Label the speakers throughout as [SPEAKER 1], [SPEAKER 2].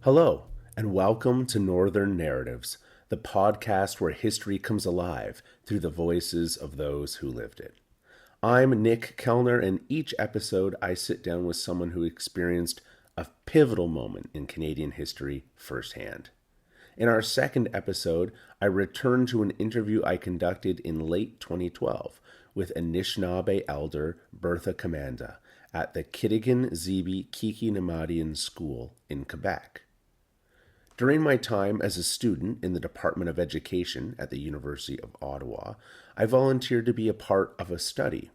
[SPEAKER 1] Hello, and welcome to Northern Narratives, the podcast where history comes alive through the voices of those who lived it. I'm Nick Kellner, and each episode I sit down with someone who experienced a pivotal moment in Canadian history firsthand. In our second episode, I return to an interview I conducted in late 2012 with Anishinaabe elder Bertha Commanda at the Kitigan-Zibi-Kiki-Namadian School in Quebec. During my time as a student in the Department of Education at the University of Ottawa, I volunteered to be a part of a study.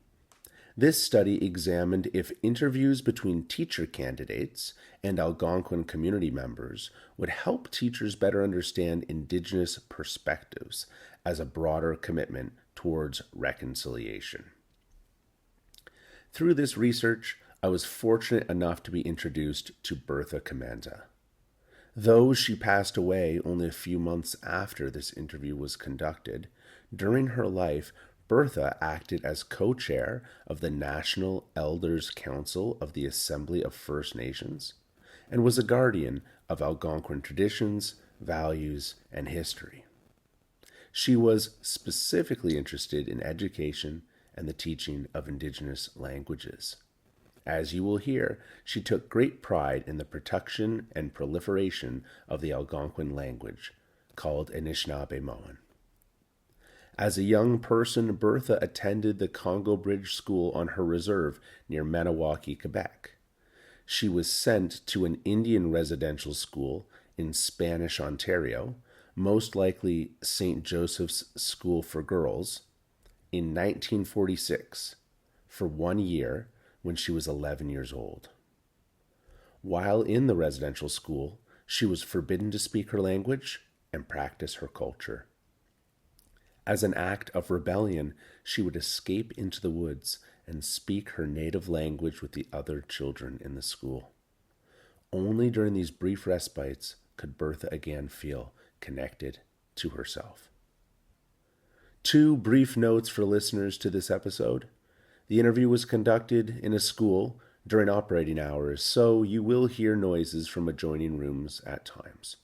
[SPEAKER 1] This study examined if interviews between teacher candidates and Algonquin community members would help teachers better understand Indigenous perspectives as a broader commitment towards reconciliation. Through this research, I was fortunate enough to be introduced to Bertha Commanda. Though she passed away only a few months after this interview was conducted, during her life, Bertha acted as co-chair of the National Elders Council of the Assembly of First Nations and was a guardian of Algonquin traditions, values, and history. She was specifically interested in education and the teaching of Indigenous languages. As you will hear, she took great pride in the protection and proliferation of the Algonquin language, called Anishinaabemowin. As a young person, Bertha attended the Congo Bridge School on her reserve near Maniwaki, Quebec. She was sent to an Indian residential school in Spanish Ontario, most likely St. Joseph's School for Girls, in 1946 for 1 year when she was 11 years old. While in the residential school, she was forbidden to speak her language and practice her culture. As an act of rebellion, she would escape into the woods and speak her native language with the other children in the school. Only during these brief respites could Bertha again feel connected to herself. Two brief notes for listeners to this episode. The interview was conducted in a school during operating hours, so you will hear noises from adjoining rooms at times.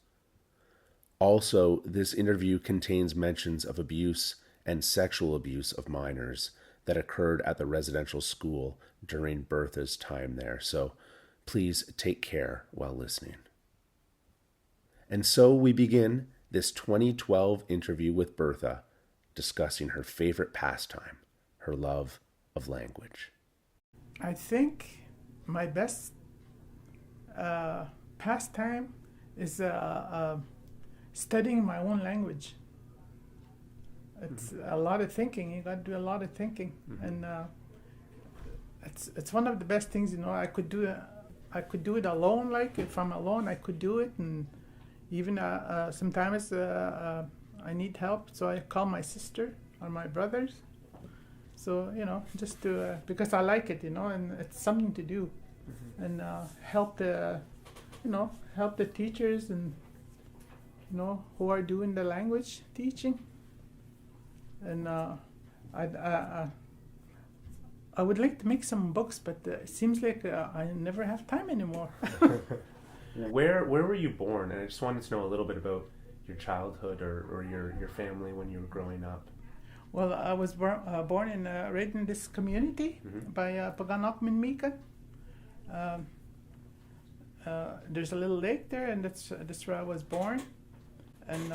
[SPEAKER 1] Also, this interview contains mentions of abuse and sexual abuse of minors that occurred at the residential school during Bertha's time there, so please take care while listening. And so we begin this 2012 interview with Bertha, discussing her favorite pastime, her love of language.
[SPEAKER 2] I think my best pastime is studying my own language. It's a lot of thinking. You got to do a lot of thinking, and it's one of the best things. I could do it alone. Like if I'm alone, I could do it, and even sometimes I need help, so I call my sister or my brothers. So, just to, because I like it, and it's something to do, and help the teachers and, who are doing the language teaching. And I would like to make some books, but it seems like I never have time anymore.
[SPEAKER 1] Where were you born? And I just wanted to know a little bit about your childhood or your family when you were growing up.
[SPEAKER 2] Well, I was born in right in this community by Paganok-Minmikan. There's a little lake there, and that's where I was born. And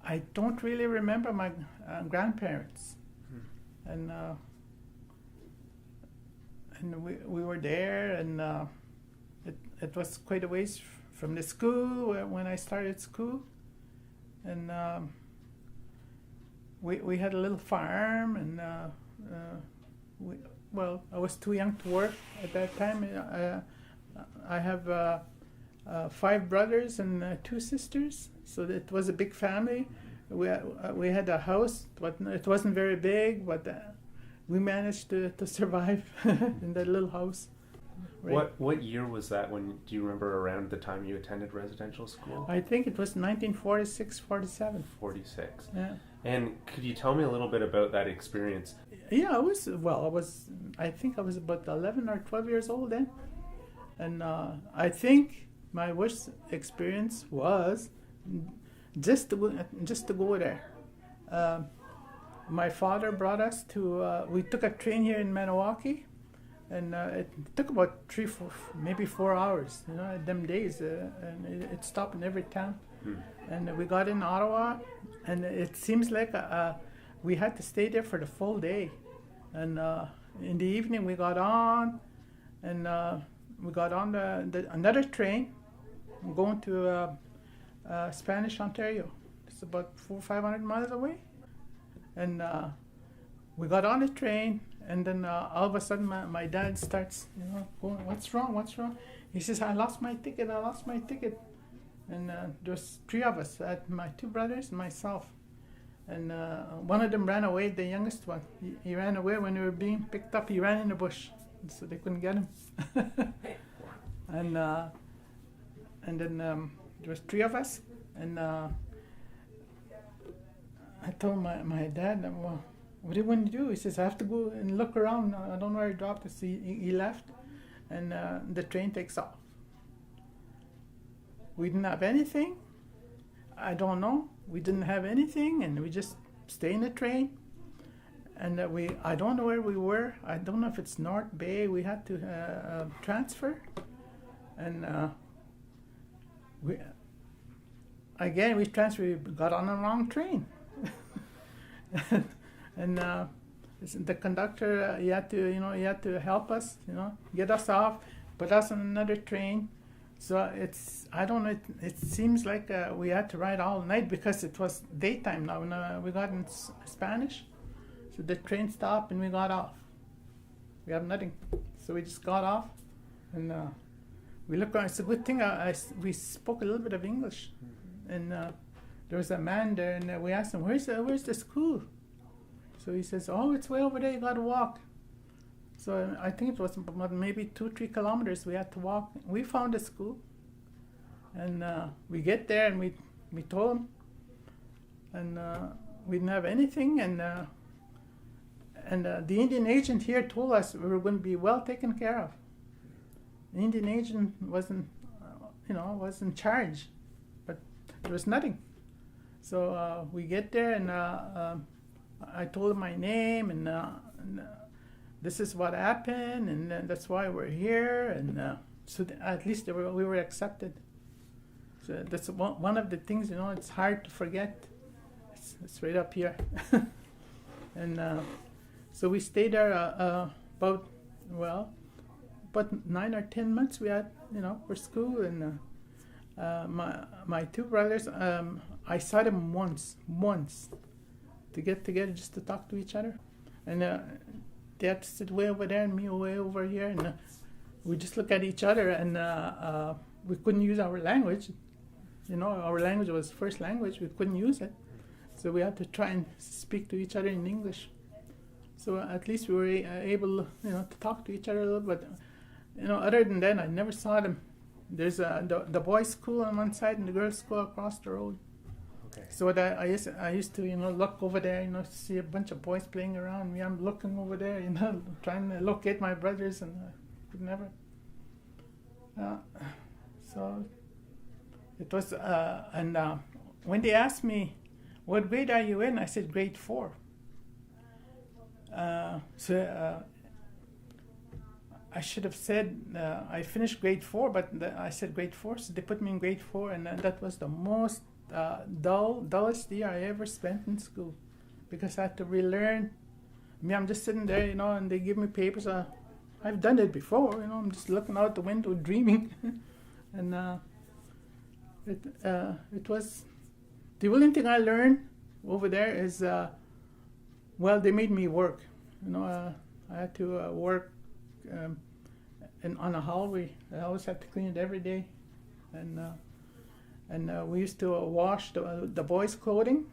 [SPEAKER 2] I don't really remember my grandparents. And we were there, and it was quite a ways from the school when I started school. And we had a little farm, and I was too young to work at that time. I have 5 brothers and 2 sisters, so it was a big family. We had a house, but it wasn't very big, but we managed to survive in that little house.
[SPEAKER 1] Right. What year was that? Do you remember around the time you attended residential school?
[SPEAKER 2] I think it was 1946, 47.
[SPEAKER 1] 46.
[SPEAKER 2] Yeah.
[SPEAKER 1] And could you tell me a little bit about that experience?
[SPEAKER 2] Yeah, I think I was about 11 or 12 years old then. And I think my worst experience was just to go there. Uh, my father brought us to. We took a train here in Maniwaki, and it took about 4 hours. You know, them days, and it stopped in every town. And we got in Ottawa, and it seems like we had to stay there for the full day. And in the evening, we got on, and we got on another train going to Spanish Ontario. It's about 400 or 500 miles away. And we got on the train, and then all of a sudden my dad starts, going, "What's wrong? What's wrong?" He says, "I lost my ticket. I lost my ticket." And there's 3 of us, my 2 brothers and myself. And one of them ran away, the youngest one. He ran away when we were being picked up. He ran in the bush, so they couldn't get him. And then there was 3 of us, and I told my dad, "Well, what do you want to do?" He says, "I have to go and look around. I don't know where he dropped us." He left, and the train takes off. We didn't have anything. I don't know. We didn't have anything, and we just stay in the train. And I don't know where we were. I don't know if it's North Bay. We had to transfer, and we transferred. We got on the wrong train, and the conductor he had to help us, get us off, put us on another train. So I don't know, it seems like we had to ride all night because it was daytime now. And, we got in Spanish, so the train stopped and we got off. We have nothing, so we just got off, and we looked around. It's a good thing we spoke a little bit of English, and there was a man there, and we asked him, where's the school? So he says, "Oh, it's way over there, you gotta walk." So I think it was about maybe 2-3 kilometers we had to walk. We found a school, and we get there, and we told them, and we didn't have anything, and the Indian agent here told us we were going to be well taken care of. The Indian agent wasn't in charge, but there was nothing. So we get there, and I told him my name, and this is what happened, and that's why we're here, and so at least we were accepted. So that's one of the things, it's hard to forget. It's right up here. And so we stayed there about 9 or 10 months we had, for school, and my 2 brothers, I saw them once to get together just to talk to each other, and they had to sit way over there and me way over here, and we just look at each other, and we couldn't use our language. Our language was first language. We couldn't use it, so we had to try and speak to each other in English. So at least we were able, to talk to each other a little bit. Other than that, I never saw them. There's the boys' school on one side and the girls' school across the road.
[SPEAKER 1] Okay.
[SPEAKER 2] So that I used to look over there, to see a bunch of boys playing around me. I'm looking over there, trying to locate my brothers, and could never. So it was, and when they asked me, "What grade are you in?" I said grade 4. I should have said I finished grade 4, but I said grade 4, so they put me in grade 4, and that was the most dullest year I ever spent in school, because I had to relearn. I'm just sitting there, and they give me papers. I've done it before, I'm just looking out the window dreaming. And it was, the only thing I learned over there is, they made me work. I had to work on a hallway. I always had to clean it every day. And we used to wash the boys' clothing.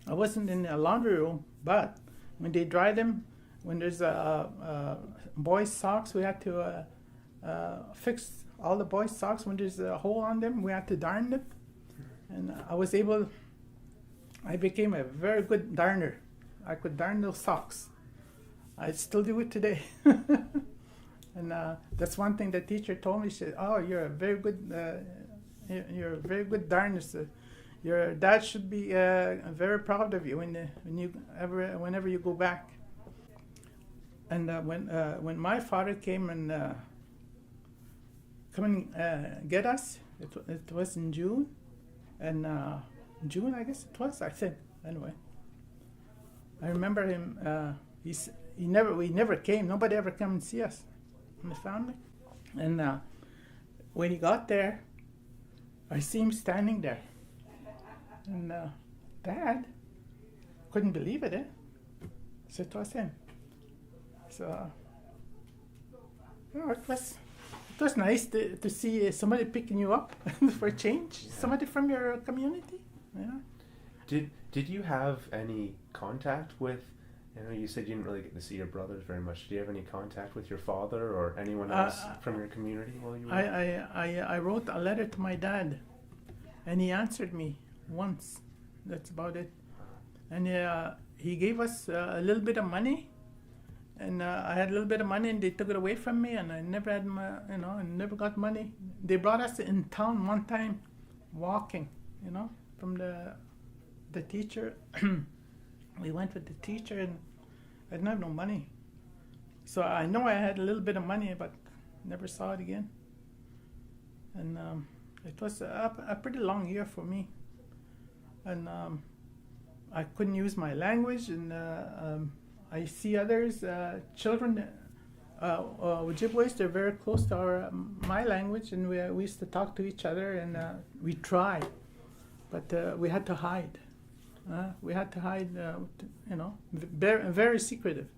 [SPEAKER 2] I wasn't in the laundry room, but when they dry them, when there's boys' socks, we had to fix all the boys' socks. When there's a hole on them, we had to darn them. And I became a very good darner. I could darn those socks. I still do it today. And that's one thing the teacher told me. She said, "Oh, you're a very good, you're a very good Darnus. Your dad should be very proud of you whenever you go back." And when my father came and get us, it was in June, and June I guess it was, I think. Anyway, I remember him. We never came. Nobody ever came and see us in the family. And when he got there, I see him standing there. And Dad couldn't believe it, eh? So it was him. So it was nice to see somebody picking you up for a change. Yeah. Somebody from your community. Yeah.
[SPEAKER 1] Did you have any contact with? You said you didn't really get to see your brothers very much. Did you have any contact with your father or anyone else from your community while you were?
[SPEAKER 2] I wrote a letter to my dad, and he answered me once. That's about it. And he gave us a little bit of money, and I had a little bit of money, and they took it away from me, and I never had I never got money. They brought us in town one time, walking, from the teacher. We went with the teacher, and I didn't have no money. So I know I had a little bit of money, but never saw it again. And it was a pretty long year for me. And I couldn't use my language, and I see others, children, Ojibways, they're very close to my language, and we used to talk to each other, and we tried, but we had to hide. We had to hide, very, very secretive.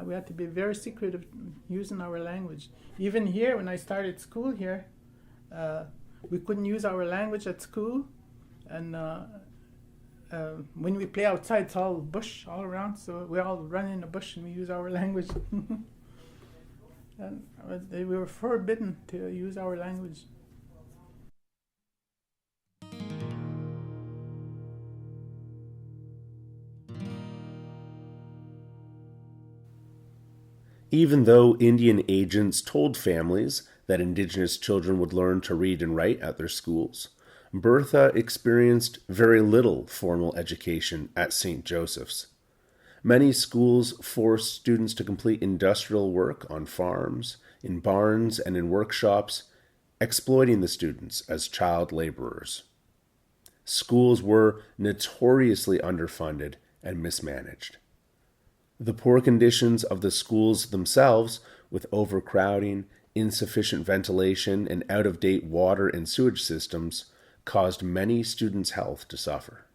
[SPEAKER 2] We had to be very secretive using our language. Even here, when I started school here, we couldn't use our language at school. And when we play outside, it's all bush all around, so we all run in the bush and we use our language. And we were forbidden to use our language.
[SPEAKER 1] Even though Indian agents told families that Indigenous children would learn to read and write at their schools, Bertha experienced very little formal education at St. Joseph's. Many schools forced students to complete industrial work on farms, in barns, and in workshops, exploiting the students as child laborers. Schools were notoriously underfunded and mismanaged. The poor conditions of the schools themselves, with overcrowding, insufficient ventilation, and out-of-date water and sewage systems, caused many students' health to suffer.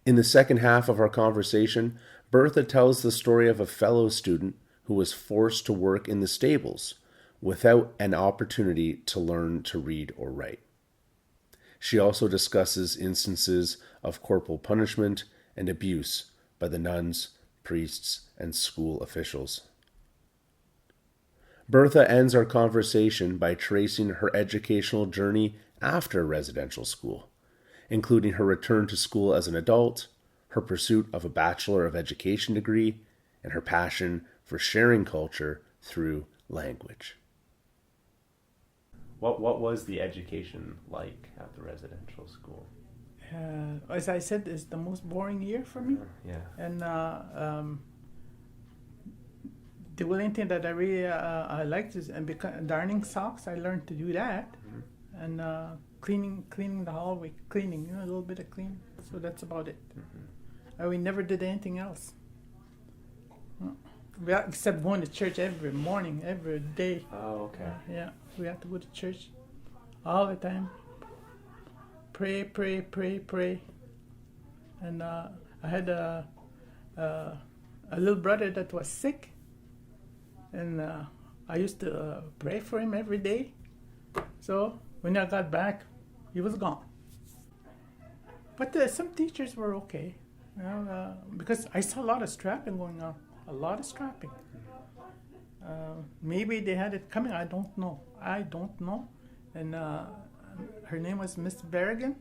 [SPEAKER 1] In the second half of our conversation, Bertha tells the story of a fellow student who was forced to work in the stables without an opportunity to learn to read or write. She also discusses instances of corporal punishment and abuse by the nuns, priests, and school officials. Bertha ends our conversation by tracing her educational journey after residential school, including her return to school as an adult, her pursuit of a Bachelor of Education degree, and her passion for sharing culture through language. What was the education like at the residential school?
[SPEAKER 2] As I said, it's the most boring year for me.
[SPEAKER 1] Yeah.
[SPEAKER 2] And the only thing that I really I liked is darning socks. I learned to do that, and cleaning the hallway, a little bit of cleaning. So that's about it. We never did anything else. Except going to church every morning, every day.
[SPEAKER 1] Oh, okay.
[SPEAKER 2] Yeah, we had to go to church all the time. Pray. And I had a little brother that was sick, and I used to pray for him every day. So when I got back, he was gone. But some teachers were okay, because I saw a lot of strapping going on. A lot of strapping. Maybe they had it coming. I don't know. And her name was Miss Berrigan,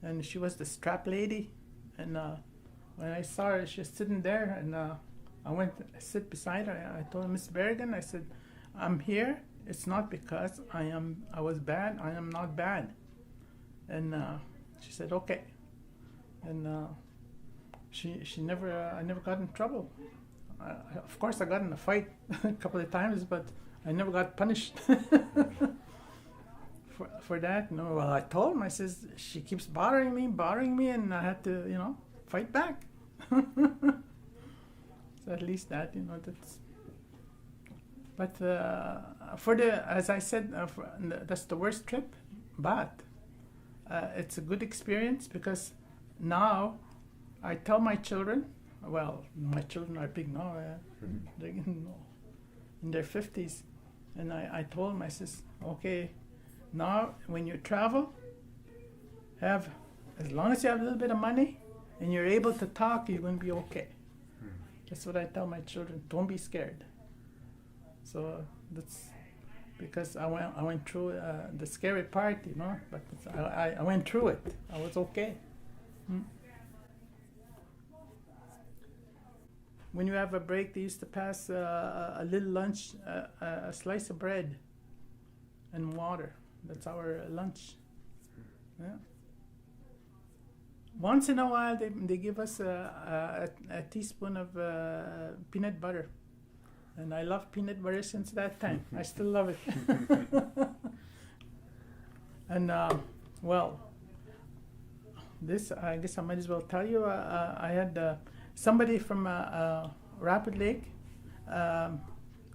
[SPEAKER 2] and she was the strap lady. And when I saw her, she was sitting there, and I went to sit beside her. I told Miss Berrigan, I said, I'm here. It's not because I was bad. I am not bad. And she said, okay. And she never, I never got in trouble. Of course, I got in a fight a couple of times, but I never got punished for that. No, well, I told him, I says, she keeps bothering me, and I had to, fight back. So at least that, that's. But as I said, that's the worst trip, but it's a good experience because now I tell my children, well, my children are big now, they're in their 50s, and I told them, I says, okay, now when you travel, as long as you have a little bit of money and you're able to talk, you're going to be okay. That's what I tell my children, don't be scared. So that's because I went through the scary part, but I went through it. I was okay. When you have a break, they used to pass a little lunch, a slice of bread and water. That's our lunch. Yeah. Once in a while, they give us a teaspoon of peanut butter. And I love peanut butter since that time. I still love it. And, well, this, I guess I might as well tell you, I had somebody from Rapid Lake.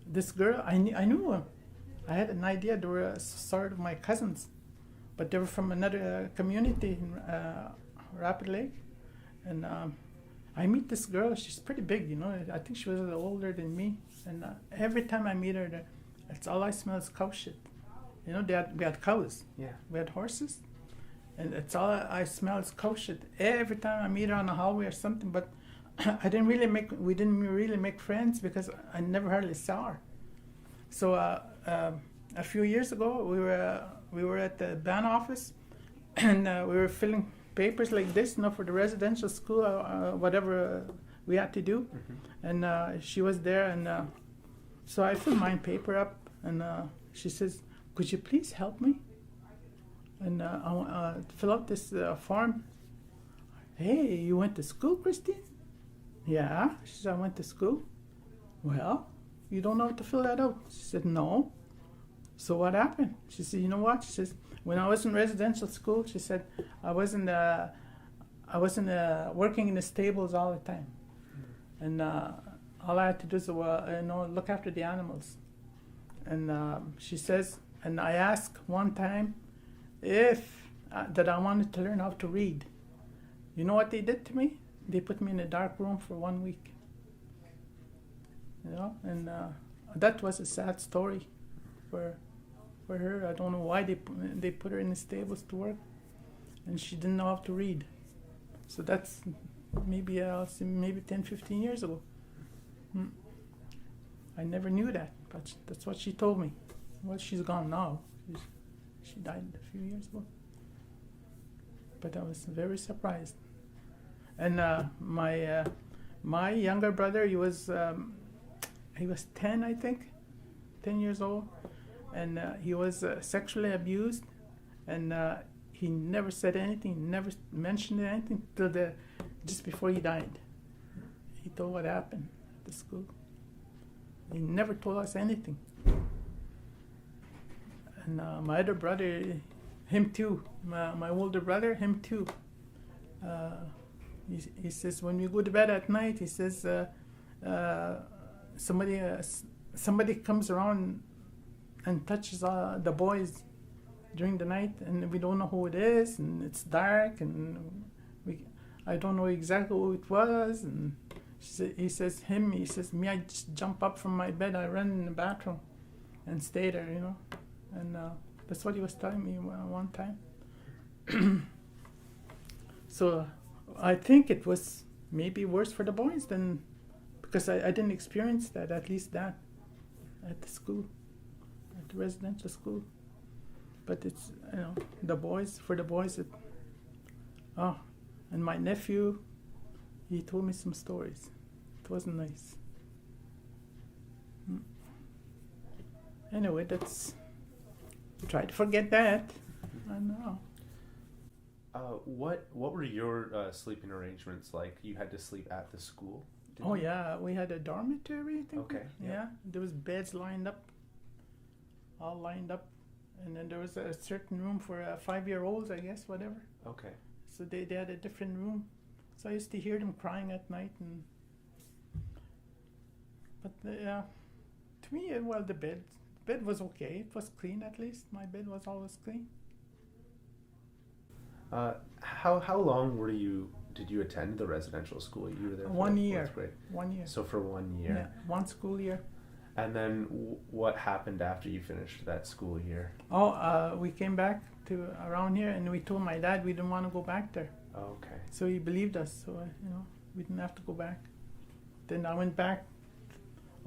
[SPEAKER 2] This girl, I knew them. I had an idea they were sort of my cousins, but they were from another community in Rapid Lake. And I meet this girl, she's pretty big, I think she was a little older than me. And every time I meet her, it's all I smell is cow shit. We had cows. Yeah. We had horses. And it's all I smell is cow shit. Every time I meet her on the hallway or something, but we didn't really make friends because I never hardly saw her. So a few years ago, we were at the band office, and we were filling papers like this, for the residential school, whatever we had to do. Mm-hmm. And she was there, and so I filled my paper up, and she says, could you please help me? And I want to fill out this form. Hey, you went to school, Christine? Yeah. She said, I went to school. Well, you don't know how to fill that out. She said, no. So what happened? She said, you know what? She says, when I was in residential school, she said, I wasn't working in the stables all the time. And all I had to do is, look after the animals. And she says, and I asked one time if that I wanted to learn how to read. You know what they did to me? They put me in a dark room for 1 week. And that was a sad story for her. I don't know why they put her in the stables to work, and she didn't know how to read. So that's maybe 10, 15 years ago. I never knew that, but that's what she told me. Well, she's gone now. She died a few years ago. But I was very surprised. And my younger brother, he was 10, I think, 10 years old, and he was sexually abused, and he never said anything, never mentioned anything till just before he died. He told what happened at the school. He never told us anything. And my other brother, him too, my older brother, him too. He says when we go to bed at night, he says somebody comes around and touches the boys during the night, and we don't know who it is, and it's dark, and I don't know exactly who it was. And he says me, I just jump up from my bed, I run in the bathroom and stay there, and that's what he was telling me one time. So I think it was maybe worse for the boys than, because I didn't experience that, at least that, at the school, at the residential school. But it's, for the boys, and my nephew, he told me some stories. It wasn't nice. Anyway, that's try to forget that. I know.
[SPEAKER 1] What were your sleeping arrangements like? You had to sleep at the school?
[SPEAKER 2] Oh yeah, we had a dormitory. I think.
[SPEAKER 1] Okay.
[SPEAKER 2] Yeah, there was beds lined up, all lined up, and then there was a certain room for 5-year-olds, I guess, whatever.
[SPEAKER 1] Okay.
[SPEAKER 2] So they had a different room. So I used to hear them crying at night, but to me, well, the bed was okay. It was clean at least. My bed was always clean.
[SPEAKER 1] How long did you attend the residential school? You were there for
[SPEAKER 2] 1 year.
[SPEAKER 1] 4th grade.
[SPEAKER 2] 1 year.
[SPEAKER 1] So for 1 year.
[SPEAKER 2] Yeah, one school year.
[SPEAKER 1] And then what happened after you finished that school year?
[SPEAKER 2] Oh, we came back to around here, and we told my dad we didn't want to go back there.
[SPEAKER 1] Oh, okay.
[SPEAKER 2] So he believed us. So we didn't have to go back. Then I went back.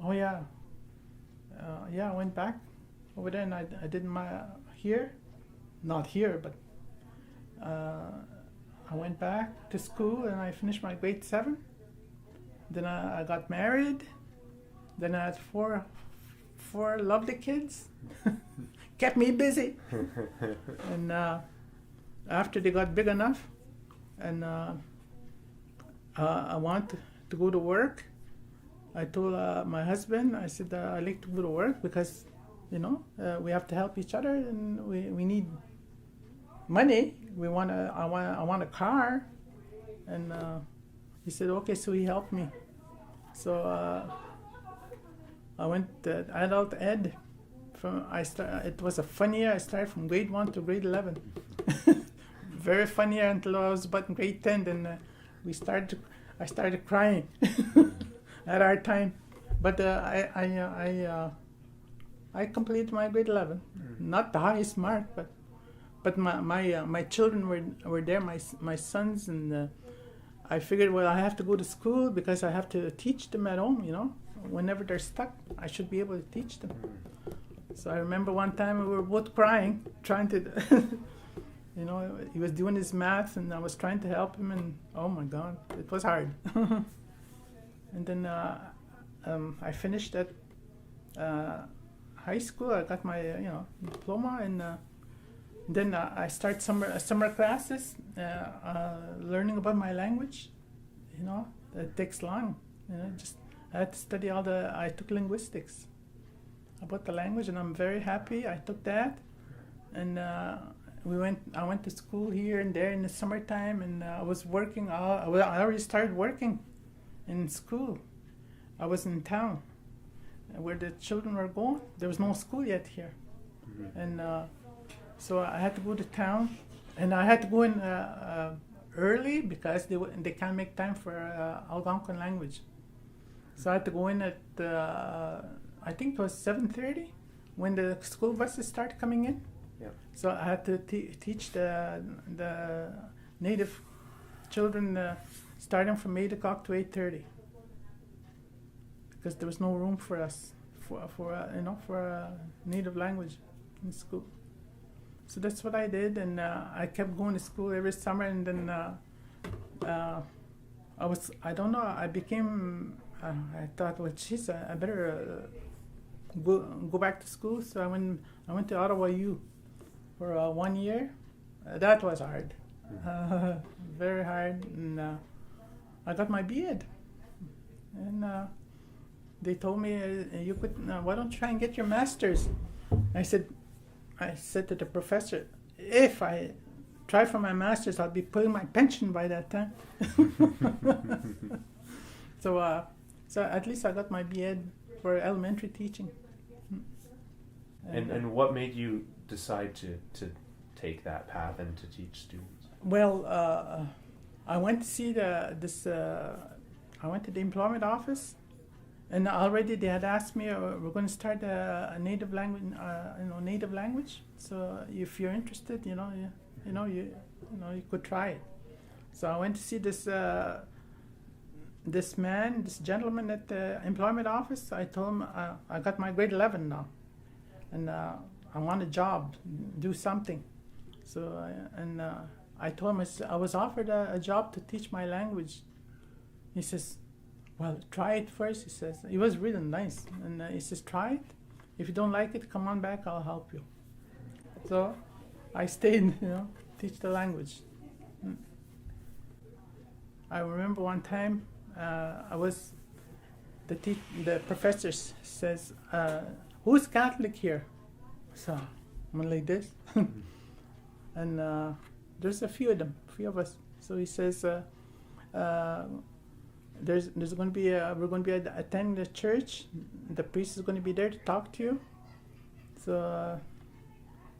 [SPEAKER 2] Oh yeah. I went back over there, and I did my here, not here, but I went back to school, and I finished my grade 7. Then I got married. Then I had four lovely kids. Kept me busy. And after they got big enough, and I wanted to go to work, I told my husband, I said, I like to go to work because, we have to help each other, and we need money. I want a car. And he said, okay, so he helped me. So I went to adult ed. It was a fun year. I started from grade 1 to grade 11. Very fun year until I was about in grade 10. Then I started crying at our time. But I completed my grade 11. Not the highest mark, but my children were there, my sons, and I figured, well, I have to go to school because I have to teach them at home, Whenever they're stuck, I should be able to teach them. So I remember one time we were both crying, trying to, he was doing his math, and I was trying to help him, and oh my God, it was hard. And then I finished at high school. I got my, diploma, and then I start summer classes, learning about my language. It takes long. I had to study I took linguistics about the language, and I'm very happy I took that. And I went to school here and there in the summertime, and I was working. I already started working in school. I was in town where the children were going. There was no school yet here. Mm-hmm. And so I had to go to town, and I had to go in early because they can't make time for Algonquin language. So I had to go in at I think it was 7:30 when the school buses started coming in.
[SPEAKER 1] Yeah.
[SPEAKER 2] So I had to teach the native children starting from 8 o'clock to 8:30 because there was no room for us for native language in school. So that's what I did, and I kept going to school every summer, and then I thought, well, geez, I better go back to school. So I went to Ottawa U for 1 year. That was hard, very hard, and I got my B.Ed. And they told me, you could, why don't you try and get your master's? I said to the professor, if I try for my master's, I'll be putting my pension by that time. So at least I got my B.Ed for elementary teaching.
[SPEAKER 1] And what made you decide to take that path and to teach students?
[SPEAKER 2] Well, I went to see I went to the employment office, and already they had asked me, we're going to start a native language. So if you're interested, you could try it. So I went to see this gentleman at the employment office. I told him I got my grade 11 now, and I want a job, do something. So I told him I was offered a job to teach my language. He says, well, try it first, he says. He was really nice. And he says, try it. If you don't like it, come on back, I'll help you. So I stayed, teach the language. I remember one time the professor says, who's Catholic here? So I'm like this. And there's a few of us. So he says, there's going to be we're going to be attending the church. The priest is going to be there to talk to you. So,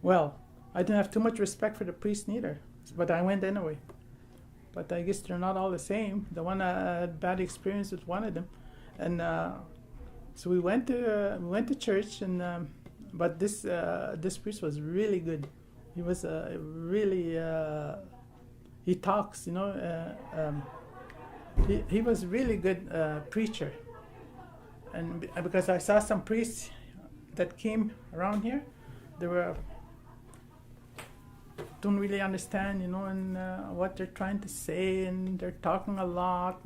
[SPEAKER 2] well, I didn't have too much respect for the priest neither, but I went anyway. But I guess they're not all the same. The one I had bad experience with one of them, and so we went to church, and but this priest was really good. He was really he talks, he was really good preacher, and because I saw some priests that came around here, they don't really understand, and what they're trying to say, and they're talking a lot,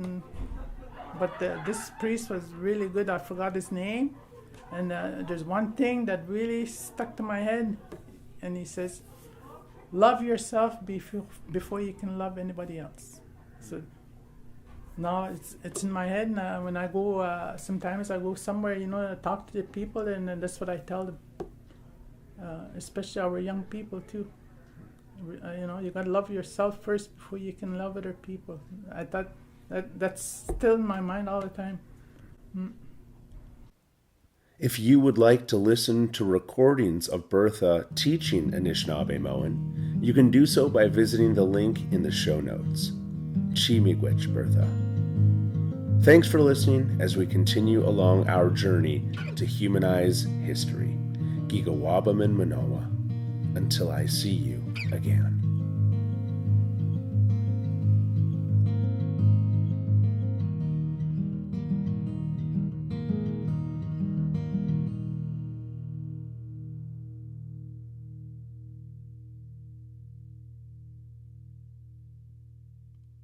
[SPEAKER 2] but this priest was really good. I forgot his name, and there's one thing that really stuck to my head, and he says, love yourself before you can love anybody else. So now it's in my head, and when I go, sometimes I go somewhere, to talk to the people, and that's what I tell them, especially our young people too. You gotta love yourself first before you can love other people. I thought that's still in my mind all the time.
[SPEAKER 1] If you would like to listen to recordings of Bertha teaching Anishinaabemowin, you can do so by visiting the link in the show notes. Chi-miigwech, Bertha. Thanks for listening as we continue along our journey to humanize history. Gigawabamin Manoa. Until I see you again.